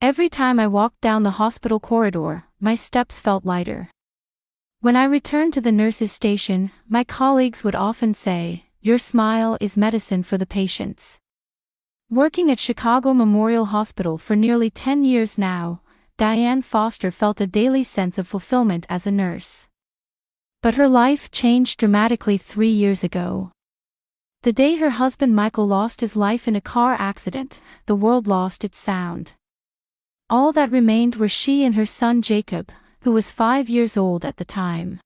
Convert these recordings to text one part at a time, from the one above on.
Every time I walked down the hospital corridor, my steps felt lighter. When I returned to the nurse's station, my colleagues would often say, "Your smile is medicine for the patients." Working at Chicago Memorial Hospital for nearly 10 years now, Diane Foster felt a daily sense of fulfillment as a nurse. But her life changed dramatically 3 years ago. The day her husband Michael lost his life in a car accident, the world lost its sound. All that remained were she and her son Jacob, who was 5 years old at the time.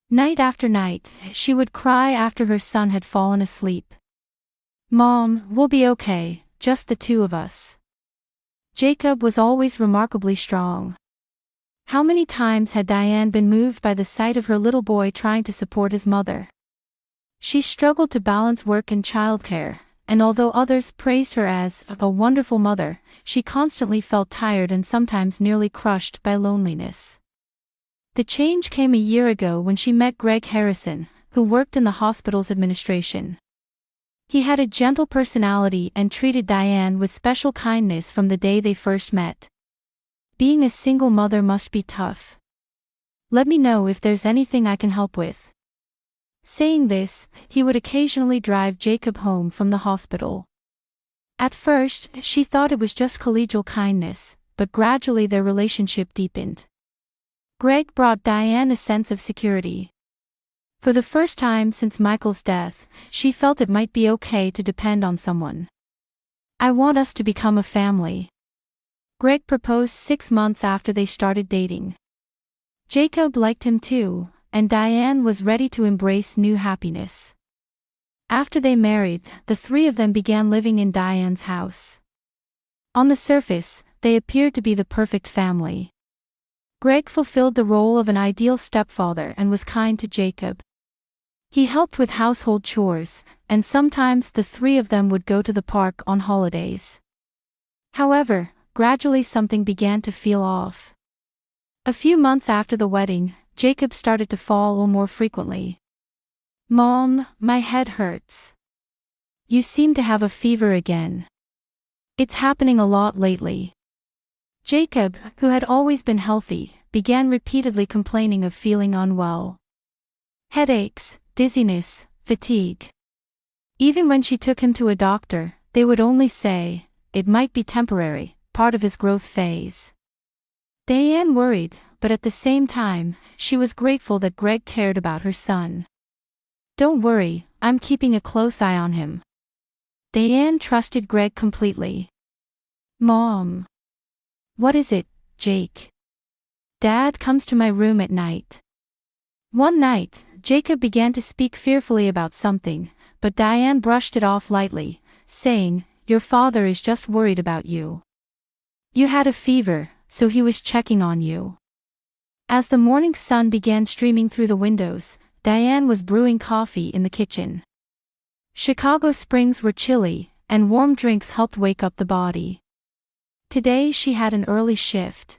Night after night, she would cry after her son had fallen asleep. "Mom, we'll be okay, just the two of us." Jacob was always remarkably strong. How many times had Diane been moved by the sight of her little boy trying to support his mother? She struggled to balance work and childcare, and although others praised her as a wonderful mother, she constantly felt tired and sometimes nearly crushed by loneliness. The change came a year ago when she met Greg Harrison, who worked in the hospital's administration. He had a gentle personality and treated Diane with special kindness from the day they first met. "Being a single mother must be tough. Let me know if there's anything I can help with." Saying this, he would occasionally drive Jacob home from the hospital. At first, she thought it was just collegial kindness, but gradually their relationship deepened. Greg brought Diane a sense of security. For the first time since Michael's death, she felt it might be okay to depend on someone. "I want us to become a family." Greg proposed 6 months after they started dating. Jacob liked him too, and Diane was ready to embrace new happiness. After they married, the three of them began living in Diane's house. On the surface, they appeared to be the perfect family. Greg fulfilled the role of an ideal stepfather and was kind to Jacob. He helped with household chores, and sometimes the three of them would go to the park on holidays. However, gradually something began to feel off. A few months after the wedding, Jacob started to fall more frequently. "Mom, my head hurts. You seem to have a fever again. It's happening a lot lately." Jacob, who had always been healthy, began repeatedly complaining of feeling unwell. Headaches, dizziness, fatigue. Even when she took him to a doctor, they would only say, "It might be temporary, part of his growth phase." Diane worried, but at the same time, she was grateful that Greg cared about her son. "Don't worry, I'm keeping a close eye on him." Diane trusted Greg completely. "Mom." "What is it, Jake?" "Dad comes to my room at night." One night, Jacob began to speak fearfully about something, but Diane brushed it off lightly, saying, "Your father is just worried about you. You had a fever, so he was checking on you." As the morning sun began streaming through the windows, Diane was brewing coffee in the kitchen. Chicago springs were chilly, and warm drinks helped wake up the body. Today she had an early shift.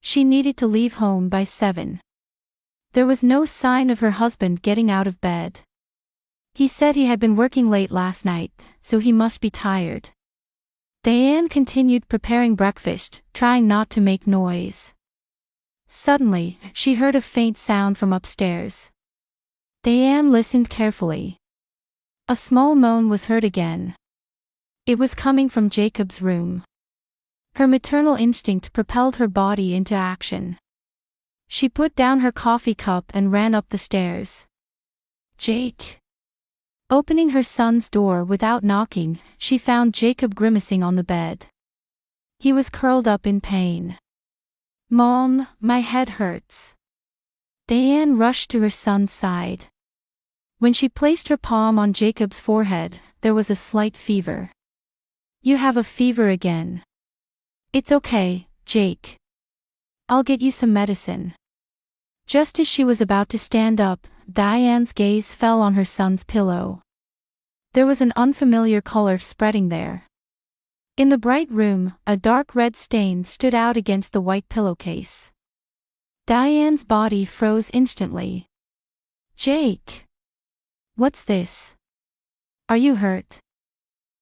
She needed to leave home by 7. There was no sign of her husband getting out of bed. He said he had been working late last night, so he must be tired. Diane continued preparing breakfast, trying not to make noise. Suddenly, she heard a faint sound from upstairs. Diane listened carefully. A small moan was heard again. It was coming from Jacob's room. Her maternal instinct propelled her body into action. She put down her coffee cup and ran up the stairs. "Jake." Opening her son's door without knocking, she found Jacob grimacing on the bed. He was curled up in pain. "Mom, my head hurts." Diane rushed to her son's side. When she placed her palm on Jacob's forehead, there was a slight fever. "You have a fever again." "It's okay, Jake. I'll get you some medicine." Just as she was about to stand up, Diane's gaze fell on her son's pillow. There was an unfamiliar color spreading there. In the bright room, a dark red stain stood out against the white pillowcase. Diane's body froze instantly. "Jake! What's this? Are you hurt?"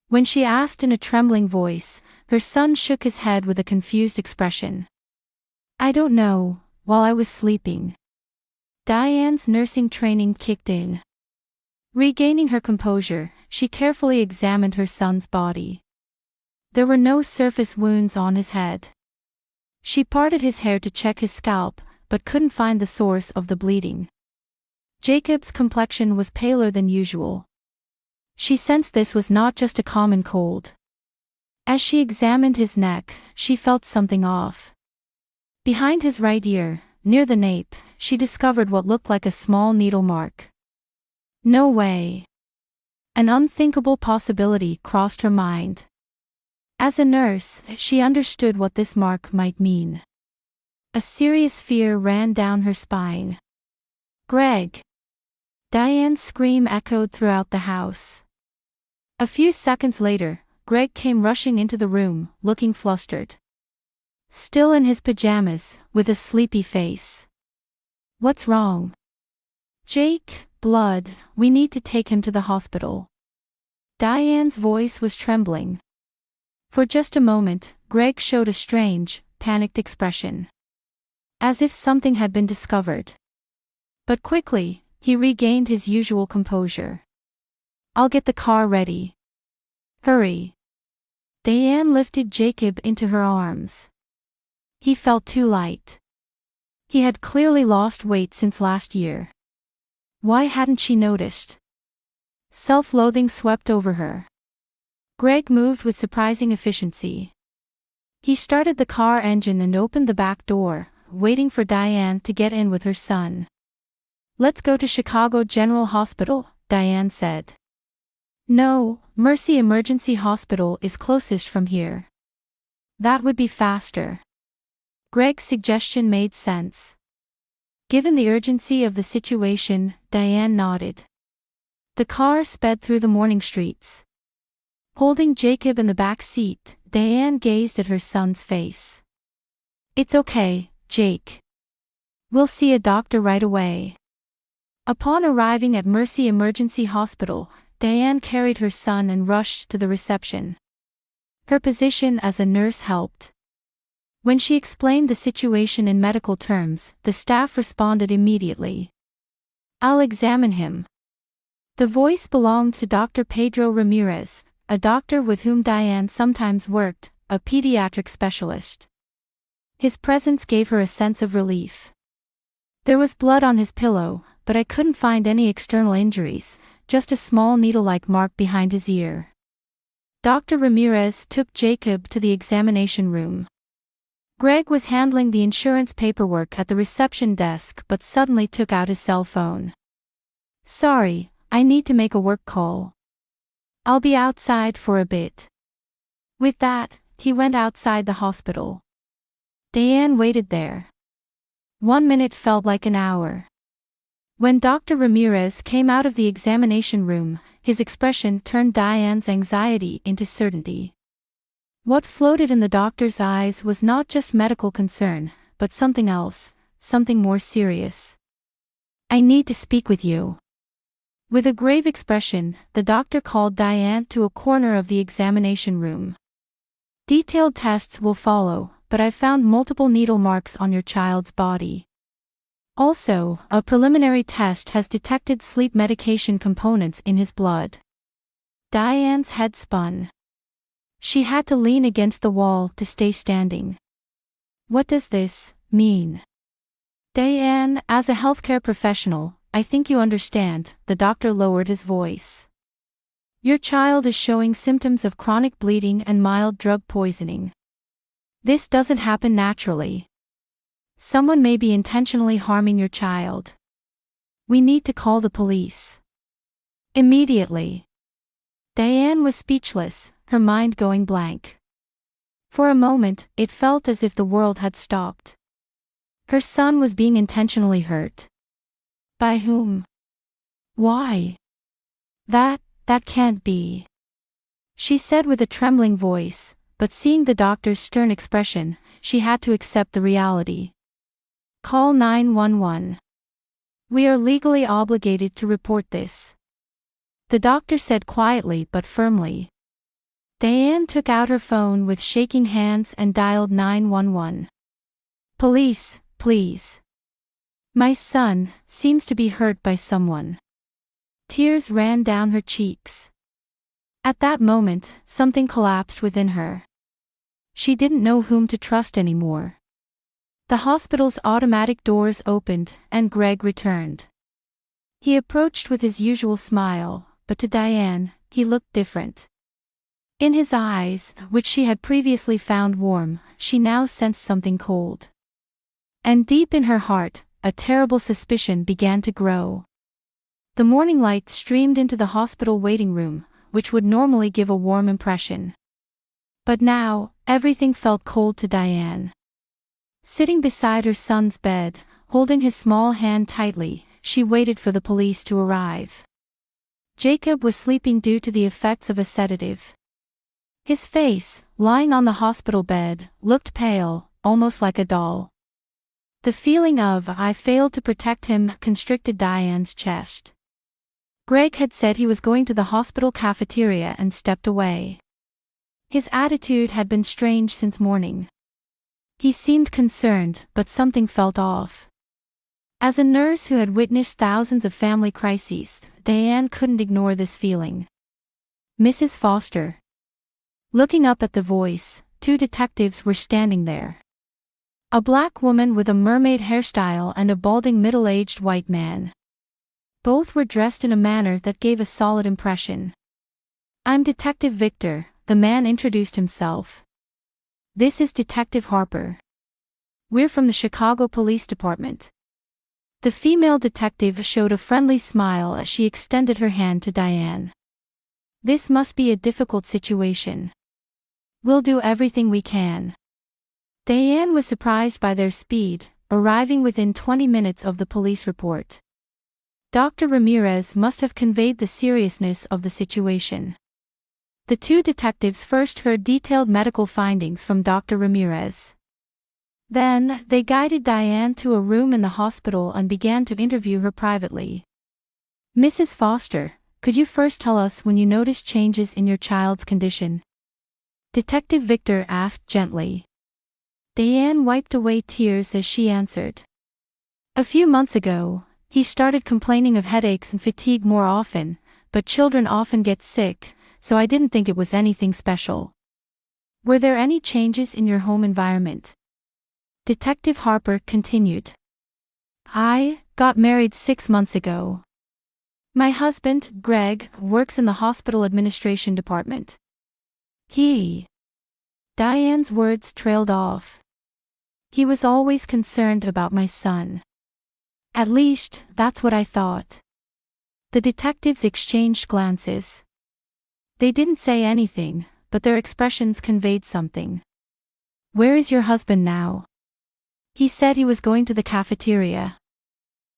When she asked in a trembling voice, Her son shook his head with a confused expression. I don't know, while I was sleeping. Diane's nursing training kicked in. Regaining her composure, she carefully examined her son's body. There were no surface wounds on his head. She parted his hair to check his scalp, but couldn't find the source of the bleeding. Jacob's complexion was paler than usual. She sensed this was not just a common cold. As she examined his neck, she felt something off. Behind his right ear, near the nape, she discovered what looked like a small needle mark. No way. An unthinkable possibility crossed her mind. As a nurse, she understood what this mark might mean. A serious fear ran down her spine. Greg! Diane's scream echoed throughout the house. A few seconds later, Greg came rushing into the room, looking flustered. Still in his pajamas, with a sleepy face. What's wrong? Jake, blood, we need to take him to the hospital. Diane's voice was trembling. For just a moment, Greg showed a strange, panicked expression. As if something had been discovered. But quickly, he regained his usual composure. I'll get the car ready. Hurry. Diane lifted Jacob into her arms. He felt too light. He had clearly lost weight since last year. Why hadn't she noticed? Self-loathing swept over her. Greg moved with surprising efficiency. He started the car engine and opened the back door, waiting for Diane to get in with her son. Let's go to Chicago General Hospital, Diane said. No, Mercy Emergency Hospital is closest from here. That would be faster. Greg's suggestion made sense. Given the urgency of the situation, Diane nodded. The car sped through the morning streets. Holding Jacob in the back seat, Diane gazed at her son's face. It's okay, Jake. We'll see a doctor right away. Upon arriving at Mercy Emergency Hospital, Diane carried her son and rushed to the reception. Her position as a nurse helped. When she explained the situation in medical terms, the staff responded immediately. I'll examine him. The voice belonged to Dr. Pedro Ramirez, a doctor with whom Diane sometimes worked, a pediatric specialist. His presence gave her a sense of relief. There was blood on his pillow, but I couldn't find any external injuries, just a small needle-like mark behind his ear. Dr. Ramirez took Jacob to the examination room. Greg was handling the insurance paperwork at the reception desk but suddenly took out his cell phone. Sorry, I need to make a work call. I'll be outside for a bit. With that, he went outside the hospital. Diane waited there. 1 minute felt like an hour. When Dr. Ramirez came out of the examination room, his expression turned Diane's anxiety into certainty. What floated in the doctor's eyes was not just medical concern, but something else, something more serious. I need to speak with you. With a grave expression, the doctor called Diane to a corner of the examination room. Detailed tests will follow, but I found multiple needle marks on your child's body. Also, a preliminary test has detected sleep medication components in his blood. Diane's head spun. She had to lean against the wall to stay standing. What does this mean? Diane, as a healthcare professional, I think you understand, the doctor lowered his voice. Your child is showing symptoms of chronic bleeding and mild drug poisoning. This doesn't happen naturally. Someone may be intentionally harming your child. We need to call the police. Immediately. Diane was speechless, her mind going blank. For a moment, it felt as if the world had stopped. Her son was being intentionally hurt. By whom? Why? That can't be. She said with a trembling voice, but seeing the doctor's stern expression, she had to accept the reality. Call 911. We are legally obligated to report this. The doctor said quietly but firmly. Diane took out her phone with shaking hands and dialed 911. Police, please. My son seems to be hurt by someone. Tears ran down her cheeks. At that moment, something collapsed within her. She didn't know whom to trust anymore. The hospital's automatic doors opened, and Greg returned. He approached with his usual smile, but to Diane, he looked different. In his eyes, which she had previously found warm, she now sensed something cold. And deep in her heart, a terrible suspicion began to grow. The morning light streamed into the hospital waiting room, which would normally give a warm impression. But now, everything felt cold to Diane. Sitting beside her son's bed, holding his small hand tightly, she waited for the police to arrive. Jacob was sleeping due to the effects of a sedative. His face, lying on the hospital bed, looked pale, almost like a doll. The feeling of "I failed to protect him" constricted Diane's chest. Greg had said he was going to the hospital cafeteria and stepped away. His attitude had been strange since morning. He seemed concerned, but something felt off. As a nurse who had witnessed thousands of family crises, Diane couldn't ignore this feeling. Mrs. Foster. Looking up at the voice, two detectives were standing there. A black woman with a mermaid hairstyle and a balding middle-aged white man. Both were dressed in a manner that gave a solid impression. "I'm Detective Victor," the man introduced himself. "This is Detective Harper. We're from the Chicago Police Department." The female detective showed a friendly smile as she extended her hand to Diane. "This must be a difficult situation. We'll do everything we can." Diane was surprised by their speed, arriving within 20 minutes of the police report. Dr. Ramirez must have conveyed the seriousness of the situation. The two detectives first heard detailed medical findings from Dr. Ramirez. Then, they guided Diane to a room in the hospital and began to interview her privately. "Mrs. Foster, could you first tell us when you noticed changes in your child's condition?" Detective Victor asked gently. Diane wiped away tears as she answered. "A few months ago, he started complaining of headaches and fatigue more often, but children often get sick, so I didn't think it was anything special." "Were there any changes in your home environment?" Detective Harper continued. "I got married 6 months ago. My husband, Greg, works in the hospital administration department. Diane's words trailed off. "He was always concerned about my son. At least, that's what I thought." The detectives exchanged glances. They didn't say anything, but their expressions conveyed something. "Where is your husband now?" "He said he was going to the cafeteria.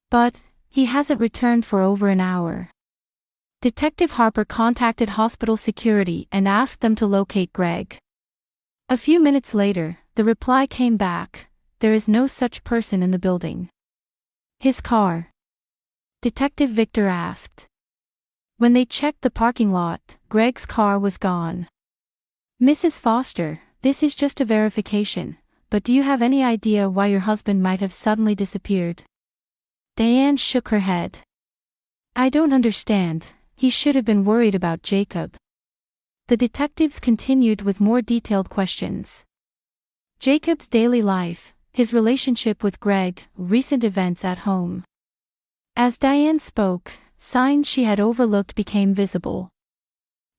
But he hasn't returned for over an hour." Detective Harper contacted hospital security and asked them to locate Greg. A few minutes later, the reply came back: "There is no such person in the building." "His car?" Detective Victor asked. When they checked the parking lot, Greg's car was gone. "Mrs. Foster, this is just a verification, but do you have any idea why your husband might have suddenly disappeared?" Diane shook her head. "I don't understand. He should have been worried about Jacob." The detectives continued with more detailed questions. Jacob's daily life, his relationship with Greg, recent events at home. As Diane spoke, signs she had overlooked became visible.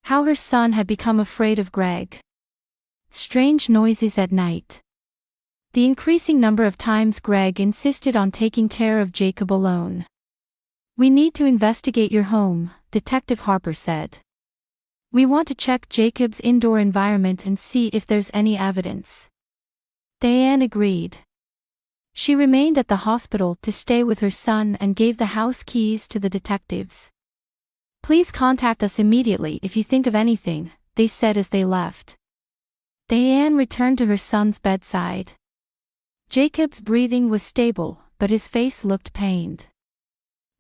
How her son had become afraid of Greg. Strange noises at night. The increasing number of times Greg insisted on taking care of Jacob alone. "We need to investigate your home," Detective Harper said. "We want to check Jacob's indoor environment and see if there's any evidence." Diane agreed. She remained at the hospital to stay with her son and gave the house keys to the detectives. "Please contact us immediately if you think of anything," they said as they left. Diane returned to her son's bedside. Jacob's breathing was stable, but his face looked pained.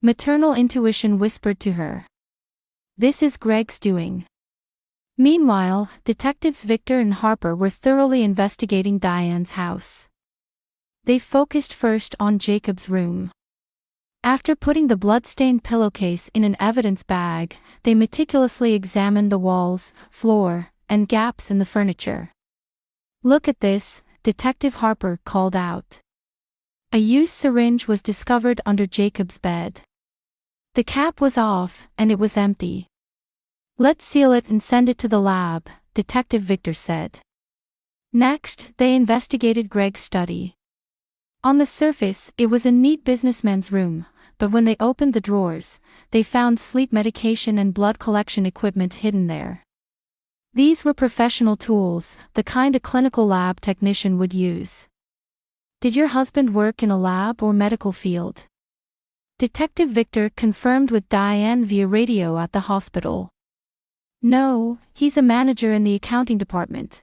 Maternal intuition whispered to her, "This is Greg's doing." Meanwhile, detectives Victor and Harper were thoroughly investigating Diane's house. They focused first on Jacob's room. After putting the blood-stained pillowcase in an evidence bag, they meticulously examined the walls, floor, and gaps in the furniture. "Look at this," Detective Harper called out. A used syringe was discovered under Jacob's bed. The cap was off, and it was empty. "Let's seal it and send it to the lab," Detective Victor said. Next, they investigated Greg's study. On the surface, it was a neat businessman's room, but when they opened the drawers, they found sleep medication and blood collection equipment hidden there. These were professional tools, the kind a clinical lab technician would use. "Did your husband work in a lab or medical field?" Detective Victor confirmed with Diane via radio at the hospital. "No, he's a manager in the accounting department.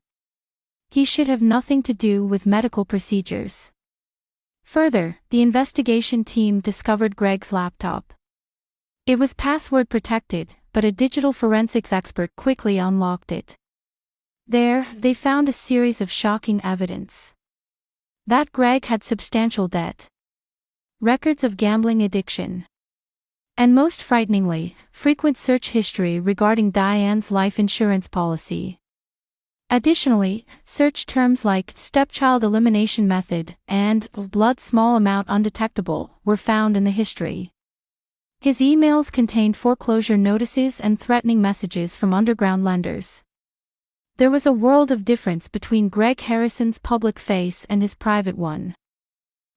He should have nothing to do with medical procedures." Further, the investigation team discovered Greg's laptop. It was password protected, but a digital forensics expert quickly unlocked it. There, they found a series of shocking evidence. That Greg had substantial debt, records of gambling addiction, and most frighteningly, frequent search history regarding Diane's life insurance policy. Additionally, search terms like stepchild elimination method and blood small amount undetectable were found in the history. His emails contained foreclosure notices and threatening messages from underground lenders. There was a world of difference between Greg Harrison's public face and his private one.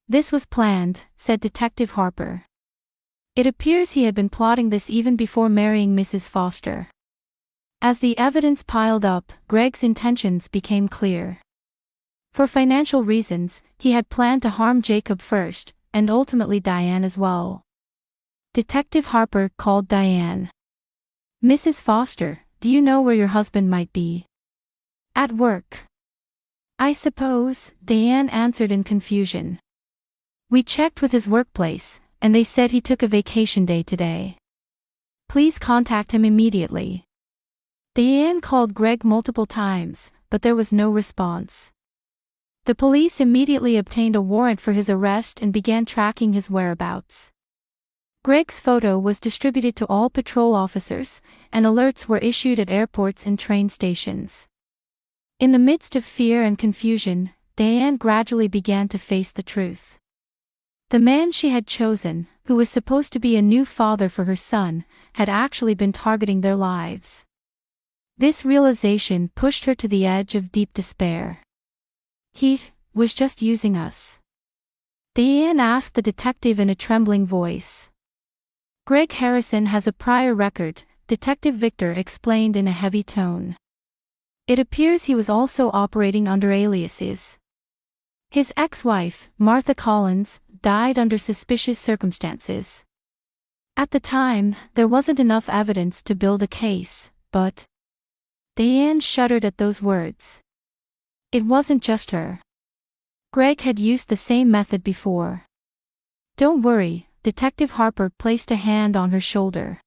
"This was planned," said Detective Harper. "It appears he had been plotting this even before marrying Mrs. Foster." As the evidence piled up, Greg's intentions became clear. For financial reasons, he had planned to harm Jacob first, and ultimately Diane as well. Detective Harper called Diane. "Mrs. Foster, do you know where your husband might be?" "At work, I suppose," Diane answered in confusion. "We checked with his workplace, and they said he took a vacation day today. Please contact him immediately." Diane called Greg multiple times, but there was no response. The police immediately obtained a warrant for his arrest and began tracking his whereabouts. Greg's photo was distributed to all patrol officers, and alerts were issued at airports and train stations. In the midst of fear and confusion, Diane gradually began to face the truth. The man she had chosen, who was supposed to be a new father for her son, had actually been targeting their lives. This realization pushed her to the edge of deep despair. "He was just using us?" Diane asked the detective in a trembling voice. "Greg Harrison has a prior record," Detective Victor explained in a heavy tone. "It appears he was also operating under aliases. His ex-wife, Martha Collins, died under suspicious circumstances. At the time, there wasn't enough evidence to build a case, but..." Diane shuddered at those words. It wasn't just her. Greg had used the same method before. "Don't worry," Detective Harper placed a hand on her shoulder.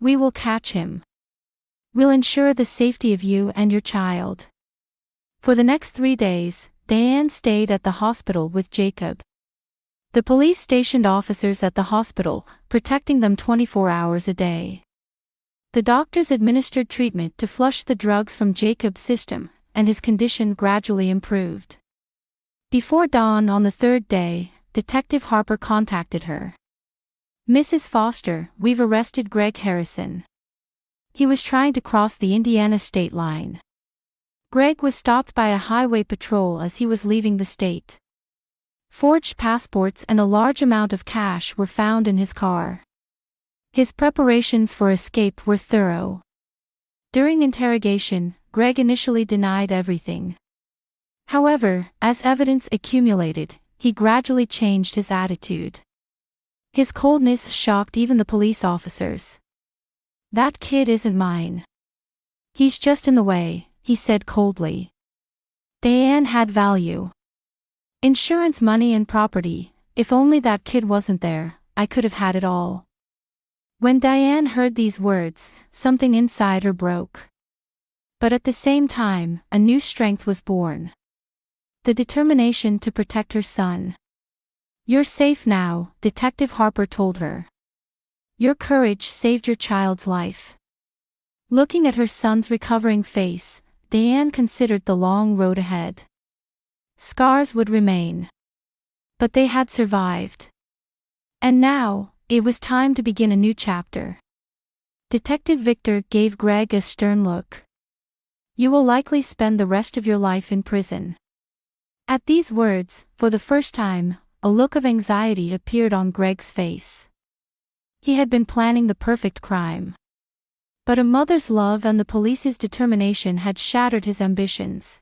"We will catch him. We'll ensure the safety of you and your child." For the next 3 days, Diane stayed at the hospital with Jacob. The police stationed officers at the hospital, protecting them 24 hours a day. The doctors administered treatment to flush the drugs from Jacob's system, and his condition gradually improved. Before dawn on the 3rd day, Detective Harper contacted her. "Mrs. Foster, we've arrested Greg Harrison. He was trying to cross the Indiana state line. Greg was stopped by a highway patrol as he was leaving the state. Forged passports and a large amount of cash were found in his car. His preparations for escape were thorough." During interrogation, Greg initially denied everything. However, as evidence accumulated, he gradually changed his attitude. His coldness shocked even the police officers. "That kid isn't mine. He's just in the way," he said coldly. Diane had value. "Insurance money and property. If only that kid wasn't there, I could have had it all." When Diane heard these words, something inside her broke. But at the same time, a new strength was born. The determination to protect her son. "You're safe now," Detective Harper told her. "Your courage saved your child's life." Looking at her son's recovering face, Diane considered the long road ahead. Scars would remain. But they had survived. And now, it was time to begin a new chapter. Detective Victor gave Greg a stern look. "You will likely spend the rest of your life in prison." At these words, for the first time, a look of anxiety appeared on Greg's face. He had been planning the perfect crime. But a mother's love and the police's determination had shattered his ambitions.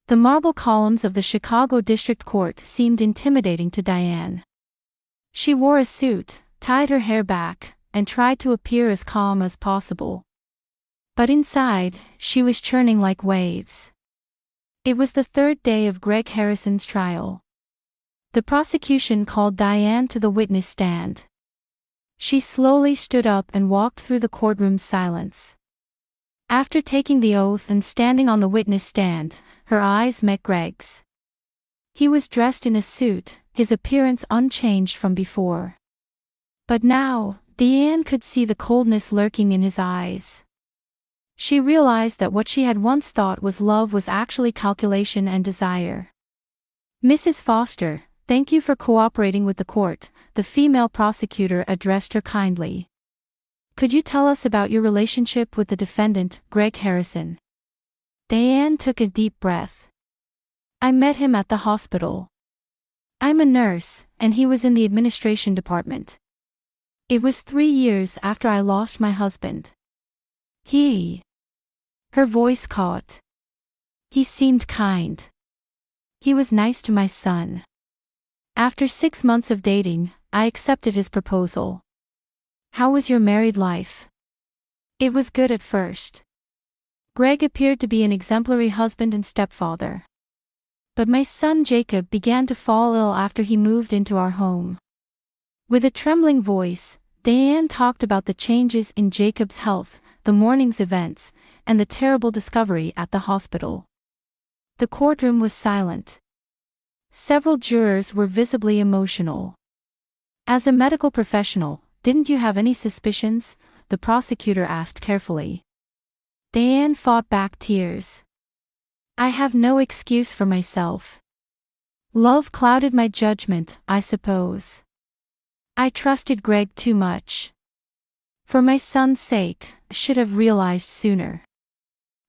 The marble columns of the Chicago District Court seemed intimidating to Diane. She wore a suit, tied her hair back, and tried to appear as calm as possible. But inside, she was churning like waves. It was the third day of Greg Harrison's trial. The prosecution called Diane to the witness stand. She slowly stood up and walked through the courtroom's silence. After taking the oath and standing on the witness stand, her eyes met Greg's. He was dressed in a suit, his appearance unchanged from before. But now, Diane could see the coldness lurking in his eyes. She realized that what she had once thought was love was actually calculation and desire. "Mrs. Foster, thank you for cooperating with the court," the female prosecutor addressed her kindly. "Could you tell us about your relationship with the defendant, Greg Harrison?" Diane took a deep breath. "I met him at the hospital. I'm a nurse, and he was in the administration department. It was 3 years after I lost my husband. Her voice caught. "He seemed kind. He was nice to my son. After 6 months of dating, I accepted his proposal." "How was your married life?" "It was good at first. Greg appeared to be an exemplary husband and stepfather. But my son Jacob began to fall ill after he moved into our home." With a trembling voice, Diane talked about the changes in Jacob's health, the morning's events, and the terrible discovery at the hospital. The courtroom was silent. Several jurors were visibly emotional. "As a medical professional, didn't you have any suspicions?" the prosecutor asked carefully. Diane fought back tears. "I have no excuse for myself. Love clouded my judgment, I suppose. I trusted Greg too much. For my son's sake, I should have realized sooner."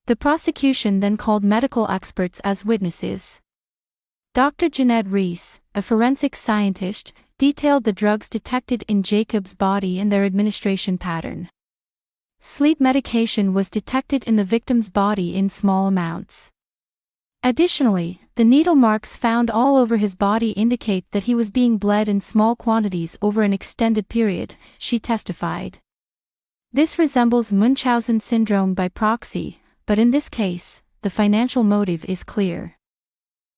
The prosecution then called medical experts as witnesses. Dr. Jeanette Reese, a forensic scientist, detailed the drugs detected in Jacob's body and their administration pattern. Sleep medication was detected in the victim's body in small amounts. Additionally, the needle marks found all over his body indicate that he was being bled in small quantities over an extended period, she testified. This resembles Munchausen syndrome by proxy, but in this case, the financial motive is clear.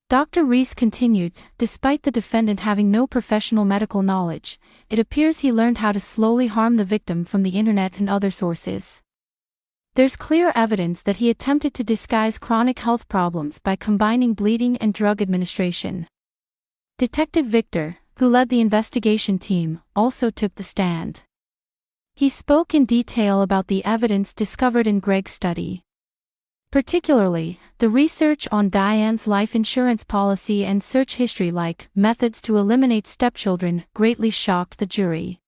Dr. Reese continued, "Despite the defendant having no professional medical knowledge, it appears he learned how to slowly harm the victim from the internet and other sources. There's clear evidence that he attempted to disguise chronic health problems by combining bleeding and drug administration." Detective Victor, who led the investigation team, also took the stand. He spoke in detail about the evidence discovered in Greg's study. Particularly, the research on Diane's life insurance policy and search history like methods to eliminate stepchildren greatly shocked the jury.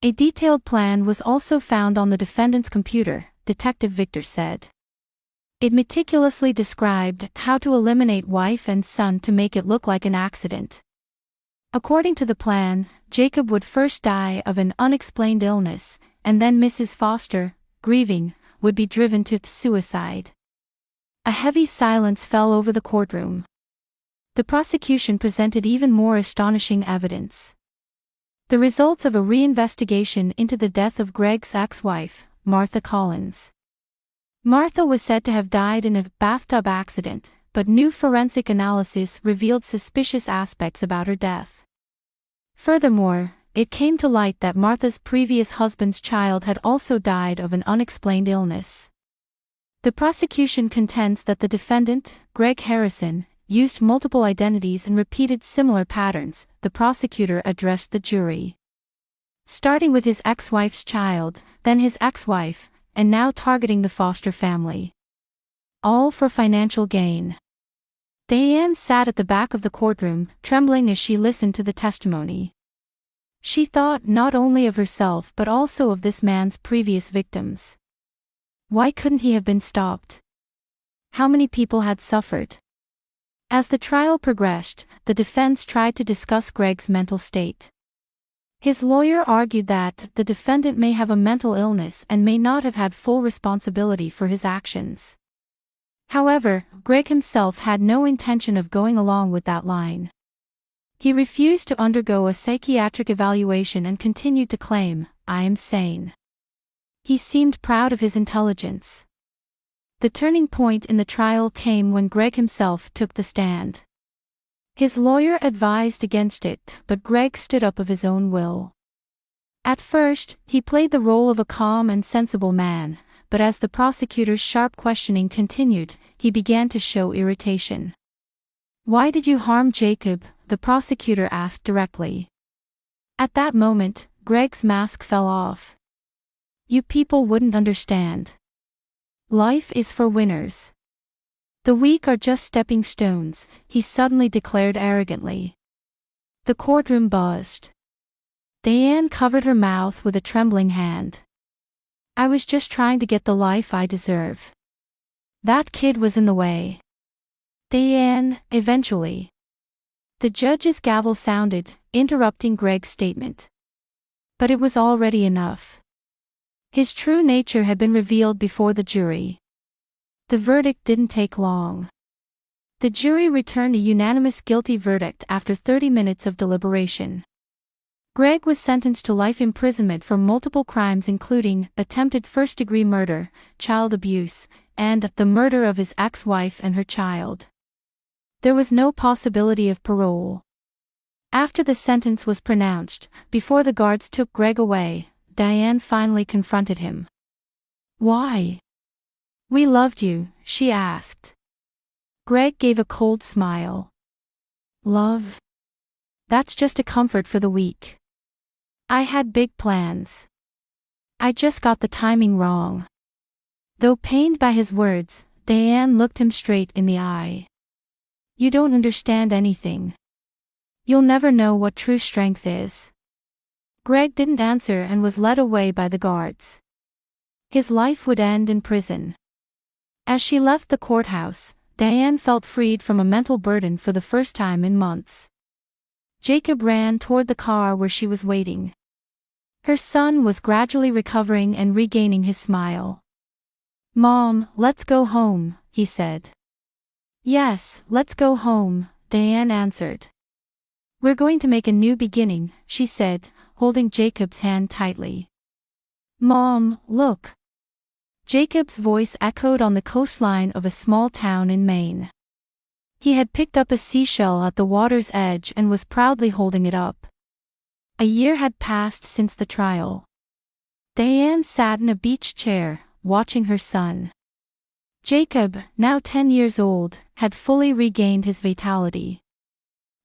A detailed plan was also found on the defendant's computer, Detective Victor said. It meticulously described how to eliminate wife and son to make it look like an accident. According to the plan, Jacob would first die of an unexplained illness, and then Mrs. Foster, grieving, would be driven to suicide. A heavy silence fell over the courtroom. The prosecution presented even more astonishing evidence. The results of a reinvestigation into the death of Greg's ex-wife, Martha Collins. Martha was said to have died in a bathtub accident, but new forensic analysis revealed suspicious aspects about her death. Furthermore, it came to light that Martha's previous husband's child had also died of an unexplained illness. The prosecution contends that the defendant, Greg Harrison, used multiple identities and repeated similar patterns. The prosecutor addressed the jury, starting with his ex-wife's child, then his ex-wife, and now targeting the Foster family. All for financial gain. Diane sat at the back of the courtroom, trembling as she listened to the testimony. She thought not only of herself but also of this man's previous victims. Why couldn't he have been stopped? How many people had suffered? As the trial progressed, the defense tried to discuss Greg's mental state. His lawyer argued that the defendant may have a mental illness and may not have had full responsibility for his actions. However, Greg himself had no intention of going along with that line. He refused to undergo a psychiatric evaluation and continued to claim, "I am sane." He seemed proud of his intelligence. The turning point in the trial came when Greg himself took the stand. His lawyer advised against it, but Greg stood up of his own will. At first, he played the role of a calm and sensible man, but as the prosecutor's sharp questioning continued, he began to show irritation. "Why did you harm Jacob?" the prosecutor asked directly. At that moment, Greg's mask fell off. "You people wouldn't understand. Life is for winners. The weak are just stepping stones," he suddenly declared arrogantly. The courtroom buzzed. Diane covered her mouth with a trembling hand. "I was just trying to get the life I deserve. That kid was in the way." "Diane, eventually." The judge's gavel sounded, interrupting Greg's statement. But it was already enough. His true nature had been revealed before the jury. The verdict didn't take long. The jury returned a unanimous guilty verdict after 30 minutes of deliberation. Greg was sentenced to life imprisonment for multiple crimes including attempted first-degree murder, child abuse, and the murder of his ex-wife and her child. There was no possibility of parole. After the sentence was pronounced, before the guards took Greg away, Diane finally confronted him. "Why?" "We loved you," she asked. Greg gave a cold smile. "Love? That's just a comfort for the weak. I had big plans. I just got the timing wrong." Though pained by his words, Diane looked him straight in the eye. "You don't understand anything. You'll never know what true strength is." Greg didn't answer and was led away by the guards. His life would end in prison. As she left the courthouse, Diane felt freed from a mental burden for the first time in months. Jacob ran toward the car where she was waiting. Her son was gradually recovering and regaining his smile. "Mom, let's go home," he said. "Yes, let's go home," Diane answered. "We're going to make a new beginning," she said, holding Jacob's hand tightly. "Mom, look." Jacob's voice echoed on the coastline of a small town in Maine. He had picked up a seashell at the water's edge and was proudly holding it up. A year had passed since the trial. Diane sat in a beach chair, watching her son. Jacob, now 10 years old, had fully regained his vitality.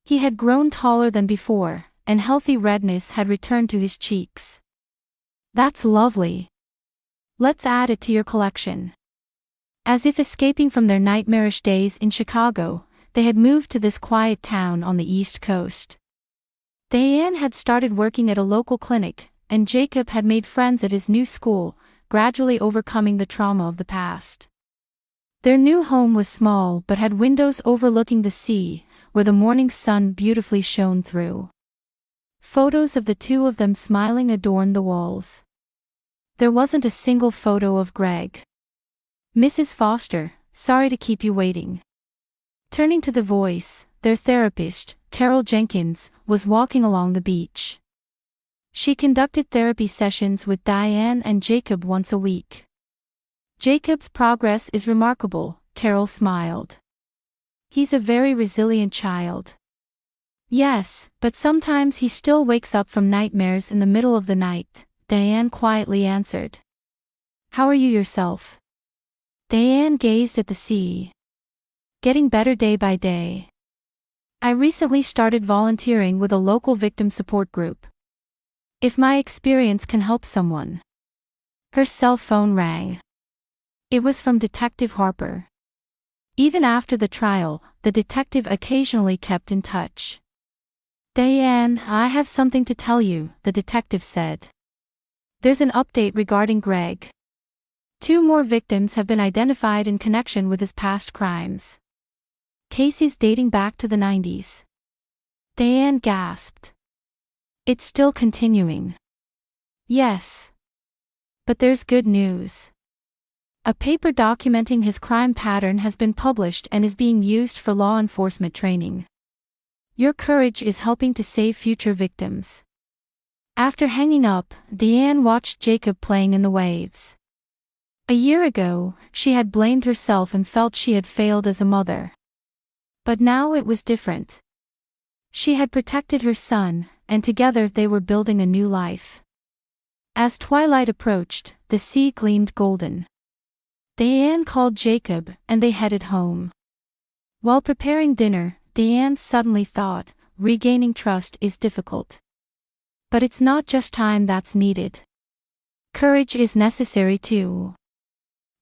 He had grown taller than before, and healthy redness had returned to his cheeks. "That's lovely. Let's add it to your collection." As if escaping from their nightmarish days in Chicago, they had moved to this quiet town on the East Coast. Diane had started working at a local clinic, and Jacob had made friends at his new school, gradually overcoming the trauma of the past. Their new home was small but had windows overlooking the sea, where the morning sun beautifully shone through. Photos of the two of them smiling adorned the walls. There wasn't a single photo of Greg. "Mrs. Foster, sorry to keep you waiting." Turning to the voice, their therapist, Carol Jenkins, was walking along the beach. She conducted therapy sessions with Diane and Jacob once a week. "Jacob's progress is remarkable," Carol smiled. "He's a very resilient child." "Yes, but sometimes he still wakes up from nightmares in the middle of the night," Diane quietly answered. "How are you yourself?" Diane gazed at the sea. Getting better day by day. I recently started volunteering with a local victim support group. If my experience can help someone. Her cell phone rang. It was from Detective Harper. Even after the trial, the detective occasionally kept in touch. Diane, I have something to tell you, the detective said. There's an update regarding Greg. 2 more victims have been identified in connection with his past crimes. Cases dating back to the 90s. Diane gasped. It's still continuing. Yes. But there's good news. A paper documenting his crime pattern has been published and is being used for law enforcement training. Your courage is helping to save future victims. After hanging up, Diane watched Jacob playing in the waves. A year ago, she had blamed herself and felt she had failed as a mother. But now it was different. She had protected her son, and together they were building a new life. As twilight approached, the sea gleamed golden. Diane called Jacob, and they headed home. While preparing dinner, Diane suddenly thought, regaining trust is difficult. But it's not just time that's needed. Courage is necessary too.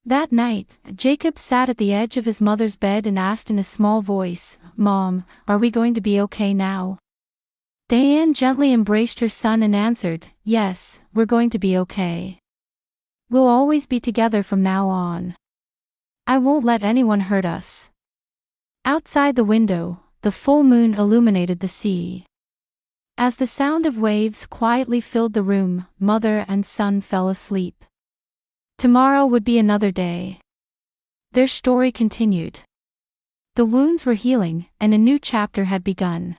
That night, Jacob sat at the edge of his mother's bed and asked in a small voice, "Mom, are we going to be okay now?" Diane gently embraced her son and answered, "Yes, we're going to be okay. We'll always be together from now on. I won't let anyone hurt us." Outside the window, the full moon illuminated the sea. As the sound of waves quietly filled the room, mother and son fell asleep. Tomorrow would be another day. Their story continued. The wounds were healing, and a new chapter had begun.